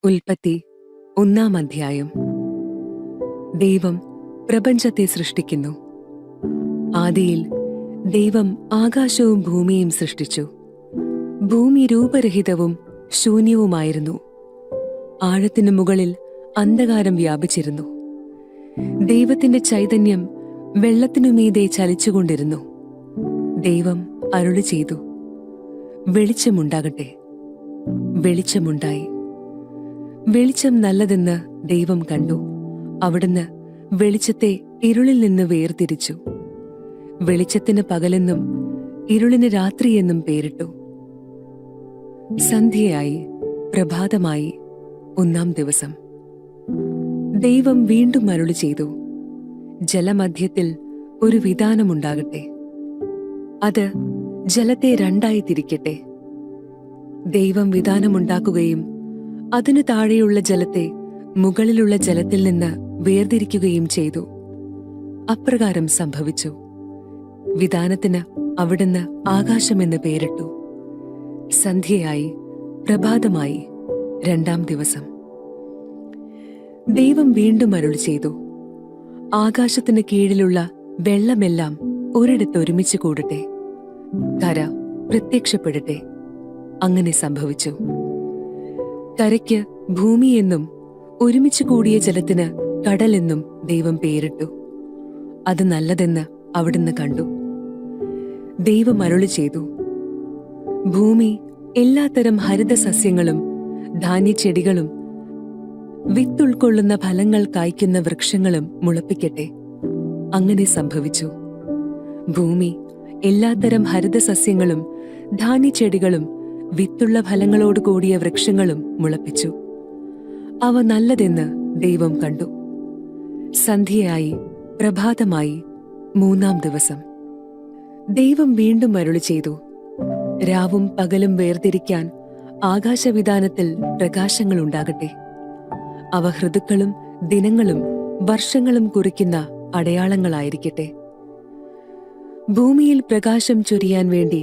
ഉൽപ്പത്തി 1-ാം അധ്യായം. ദൈവം പ്രപഞ്ചത്തെ സൃഷ്ടിക്കുന്നു. ആദിയിൽ ദൈവം ആകാശവും ഭൂമിയും സൃഷ്ടിച്ചു. ഭൂമി രൂപരഹിതവും ശൂന്യവുമായിരുന്നു. ആഴത്തിനു മുകളിൽ അന്ധകാരം വ്യാപിച്ചിരുന്നു. ദൈവത്തിന്റെ ചൈതന്യം വെള്ളത്തിനുമീതെ ചലിച്ചുകൊണ്ടിരുന്നു. ദൈവം അരുളി ചെയ്തു, വെളിച്ചമുണ്ടാകട്ടെ. വെളിച്ചമുണ്ടായി. വെളിച്ചം നല്ലതെന്ന് ദൈവം കണ്ടു. അവിടുന്ന് വെളിച്ചത്തെ ഇരുളിൽ നിന്ന് വേർതിരിച്ചു. വെളിച്ചത്തിന് പകലെന്നും ഇരുളിന് രാത്രിയെന്നും പേരിട്ടു. സന്ധ്യയായി, പ്രഭാതമായി, 1-ാം ദിവസം. ദൈവം വീണ്ടും അരുളി ചെയ്തു, ജലമധ്യത്തിൽ ഒരു വിതാനമുണ്ടാകട്ടെ. അത് ജലത്തെ രണ്ടായി തിരിക്കട്ടെ. ദൈവം വിതാനമുണ്ടാക്കുകയും അതിനു താഴെയുള്ള ജലത്തെ മുകളിലുള്ള ജലത്തിൽ നിന്ന് വേർതിരിക്കുകയും ചെയ്തു. അപ്രകാരം സംഭവിച്ചു. വിതാനത്തിന് അവിടുന്ന് ആകാശമെന്ന് പേരിട്ടു. സന്ധ്യയായി, പ്രഭാതമായി, 2-ാം ദിവസം. ദൈവം വീണ്ടും അരുളി ചെയ്തു, ആകാശത്തിന് കീഴിലുള്ള വെള്ളമെല്ലാം ഒരിടത്ത് ഒരുമിച്ച് കൂടട്ടെ. കര പ്രത്യക്ഷപ്പെടട്ടെ. അങ്ങനെ സംഭവിച്ചു. കരയ്ക്ക് ഭൂമി എന്നും ഒരുമിച്ച് കൂടിയ ജലത്തിന് കടലെന്നും ദൈവം പേരിട്ടു. അത് നല്ലതെന്ന് അവിടുന്ന് കണ്ടു. ദൈവം അരുളി ചെയ്തു, ഭൂമി എല്ലാത്തരം ഹരിതസസ്യങ്ങളും ധാന്യച്ചെടികളും വിത്തുൾക്കൊള്ളുന്ന ഫലങ്ങൾ കായ്ക്കുന്ന വൃക്ഷങ്ങളും മുളപ്പിക്കട്ടെ. അങ്ങനെ സംഭവിച്ചു. ഭൂമി എല്ലാത്തരം ഹരിതസസ്യങ്ങളും ധാന്യച്ചെടികളും വിത്തുള്ള ഫലങ്ങളോട് കൂടിയ വൃക്ഷങ്ങളും മുളപ്പിച്ചു. അവ നല്ലതെന്ന് ദൈവം കണ്ടു. സന്ധ്യയായി, പ്രഭാതമായി, 3-ാം ദിവസം. ദൈവം വീണ്ടും അരുളി ചെയ്തു, രാവും പകലും വേർതിരിക്കാൻ ആകാശവിതാനത്തിൽ പ്രകാശങ്ങളുണ്ടാകട്ടെ. അവ ഋതുക്കളും ദിനങ്ങളും വർഷങ്ങളും കുറിക്കുന്ന അടയാളങ്ങളായിരിക്കട്ടെ. ഭൂമിയിൽ പ്രകാശം ചൊരിയാൻ വേണ്ടി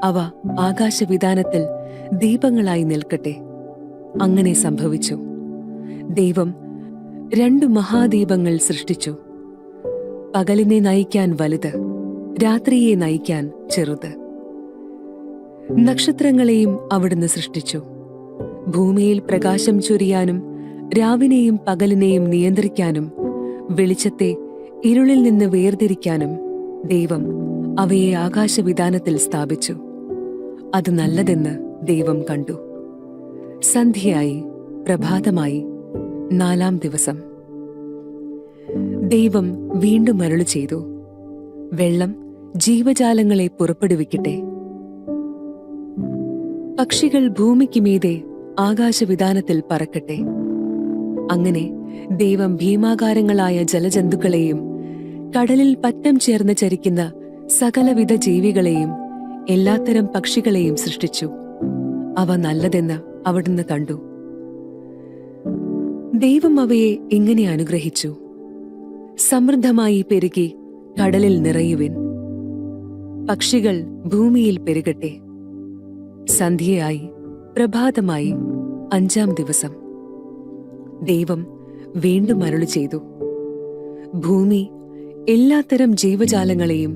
അവ ആകാശവിതാനത്തിൽ ദീപങ്ങളായി നിൽക്കട്ടെ. അങ്ങനെ സംഭവിച്ചു. ദൈവം 2 മഹാദീപങ്ങൾ സൃഷ്ടിച്ചു. പകലിനെ നയിക്കാൻ വലുത്, രാത്രിയെ നയിക്കാൻ ചെറുത്. നക്ഷത്രങ്ങളെയും അവിടുന്ന് സൃഷ്ടിച്ചു. ഭൂമിയിൽ പ്രകാശം ചൊരിയാനും രാവിനെയും പകലിനെയും നിയന്ത്രിക്കാനും വെളിച്ചത്തെ ഇരുളിൽ നിന്ന് വേർതിരിക്കാനും ദൈവം അവയെ ആകാശവിതാനത്തിൽ സ്ഥാപിച്ചു. അത് നല്ലതെന്ന് ദൈവം കണ്ടു. സന്ധ്യയായി, പ്രഭാതമായി, 4-ാം ദിവസം. ദൈവം വീണ്ടും അരുളി ചെയ്തു, വെള്ളം ജീവജാലങ്ങളെ പുറപ്പെടുവിക്കട്ടെ. പക്ഷികൾ ഭൂമിക്ക് മീതെ ആകാശവിതാനത്തിൽ പറക്കട്ടെ. അങ്ങനെ ദൈവം ഭീമാകാരങ്ങളായ ജലജന്തുക്കളെയും കടലിൽ പറ്റം ചേർന്ന് ചരിക്കുന്ന സകലവിധ ജീവികളെയും എല്ലാത്തരം പക്ഷികളെയും സൃഷ്ടിച്ചു. അവ നല്ലതെന്ന് അവിടുന്ന് കണ്ടു. ദൈവം അവയെ ഇങ്ങനെ അനുഗ്രഹിച്ചു, സമൃദ്ധമായി പെരുകി കടലിൽ നിറയുവിൻ. പക്ഷികൾ ഭൂമിയിൽ പെരുകട്ടെ. സന്ധ്യയായി, പ്രഭാതമായി, 5-ാം ദിവസം. ദൈവം വീണ്ടും അരുളി ചെയ്തു, ഭൂമി എല്ലാത്തരം ജീവജാലങ്ങളെയും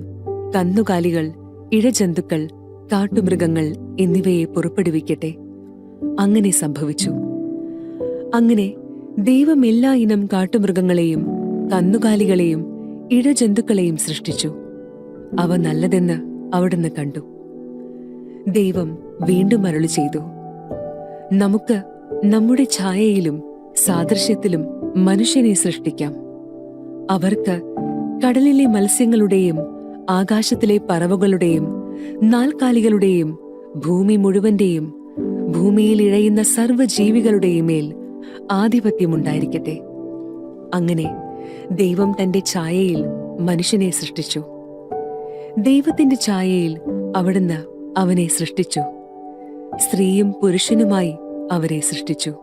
കന്നുകാലികൾ, ഇഴജന്തുക്കൾ, കാട്ടുമൃഗങ്ങൾ എന്നിവയെ പുറപ്പെടുവിക്കട്ടെ. അങ്ങനെ സംഭവിച്ചു. അങ്ങനെ ദൈവം എല്ലാ ഇനം കാട്ടുമൃഗങ്ങളെയും കന്നുകാലികളെയും ഇഴജന്തുക്കളെയും സൃഷ്ടിച്ചു. അവ നല്ലതെന്ന് അവിടുന്ന് കണ്ടു. ദൈവം വീണ്ടും അരുളി ചെയ്തു, നമുക്ക് നമ്മുടെ ഛായയിലും സാദൃശ്യത്തിലും മനുഷ്യനെ സൃഷ്ടിക്കാം. അവർക്ക് കടലിലെ മത്സ്യങ്ങളുടെയും ആകാശത്തിലെ പറവകളുടെയും നാൽക്കാലികളുടെയും ഭൂമി മുഴുവന്റെയും ഭൂമിയിൽ ഇഴയുന്ന സർവ്വജീവികളുടെയും മേൽ ആധിപത്യമുണ്ടായിരിക്കട്ടെ. അങ്ങനെ ദൈവം തന്റെ ഛായയിൽ മനുഷ്യനെ സൃഷ്ടിച്ചു. ദൈവത്തിന്റെ ഛായയിൽ അവിടുന്ന് അവനെ സൃഷ്ടിച്ചു. സ്ത്രീയും പുരുഷനുമായി അവരെ സൃഷ്ടിച്ചു.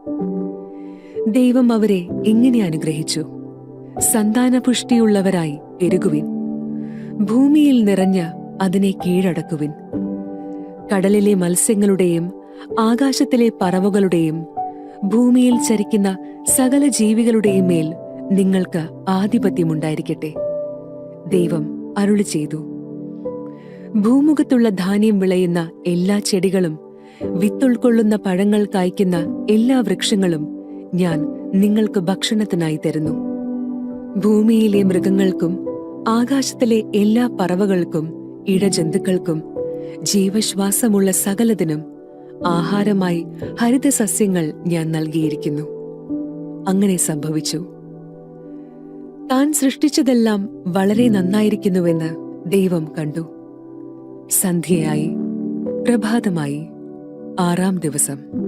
ദൈവം അവരെ ഇങ്ങനെ അനുഗ്രഹിച്ചു, സന്താനപുഷ്ടിയുള്ളവരായി പെരുകുവിൻ. ഭൂമിയിൽ നിറഞ്ഞ് അതിനെ കീഴടക്കുവിൻ. കടലിലെ മത്സ്യങ്ങളുടെയും ആകാശത്തിലെ പറവകളുടെയും ഭൂമിയിൽ ചരിക്കുന്ന സകല ജീവികളുടെയും മേൽ നിങ്ങൾക്ക് ആധിപത്യമുണ്ടായിരിക്കട്ടെ. ദൈവം അരുളി ചെയ്തു. ഭൂമുഖത്തുള്ള ധാന്യം വിളയുന്ന എല്ലാ ചെടികളും വിത്തുൾക്കൊള്ളുന്ന പഴങ്ങൾ കായ്ക്കുന്ന എല്ലാ വൃക്ഷങ്ങളും ഞാൻ നിങ്ങൾക്ക് ഭക്ഷണത്തിനായി തരുന്നു. ഭൂമിയിലെ മൃഗങ്ങൾക്കും ആകാശത്തിലെ എല്ലാ പറവകൾക്കും ഇഴജന്തുക്കൾക്കും ജീവശ്വാസമുള്ള സകലതിനും ആഹാരമായി ഹരിതസസ്യങ്ങൾ ഞാൻ നൽകിയിരിക്കുന്നു. അങ്ങനെ സംഭവിച്ചു. താൻ സൃഷ്ടിച്ചതെല്ലാം വളരെ നന്നായിരിക്കുന്നുവെന്ന് ദൈവം കണ്ടു. സന്ധ്യയായി, പ്രഭാതമായി, 6-ാം ദിവസം.